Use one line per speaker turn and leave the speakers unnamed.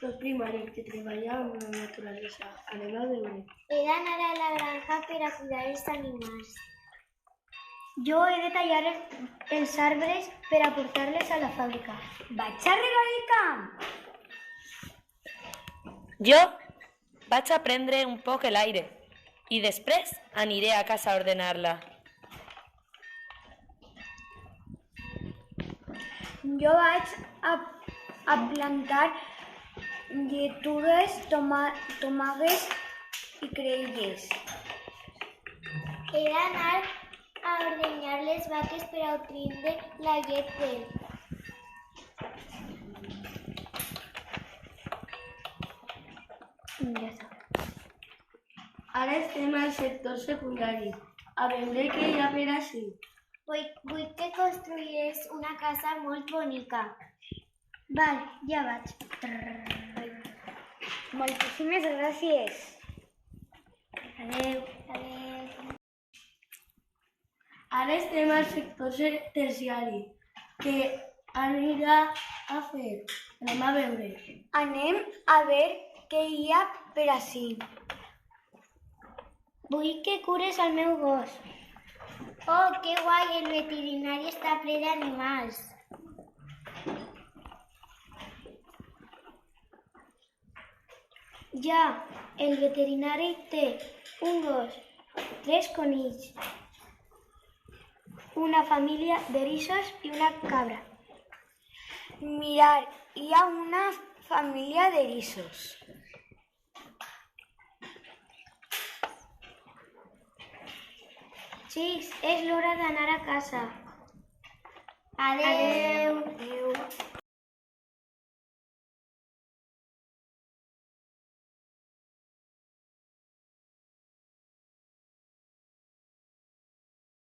Los primaris que treballen amb la naturalesa. Anem a veure.
He d'anar a la granja per a cuidar els animals.
Jo he de tallar els arbres per a portar-les a la fàbrica.
Vaig a regar el camp.
Jo vaig a prendre un poc l'aire i després aniré a casa a ordenar-la.
Jo vaig a plantar lletugues, tomàquets i creïlles.
He d'anar a ordenyar les vaques per a obtindre la llet d'ell.
Ja està.
Ara estem al sector secundari. A veure què hi ha per ací.
Vull que construïs una casa molt bonica.
Val, ja vaig.
Moltíssimes gràcies.
Adéu.
Adéu.
Ara estem al sector terciari. Què anirà a fer? Anem a veure.
Anem a veure què hi ha per ací. Vull que cures el meu gos.
Oh, que guai, el veterinari està ple d'animals.
Ja, el veterinari té un gos, 3 conills, una família d'eriços i una cabra. Mirar, hi ha una família d'eriços. Xics, és l'hora d'anar a casa.
Adéu.
Adéu.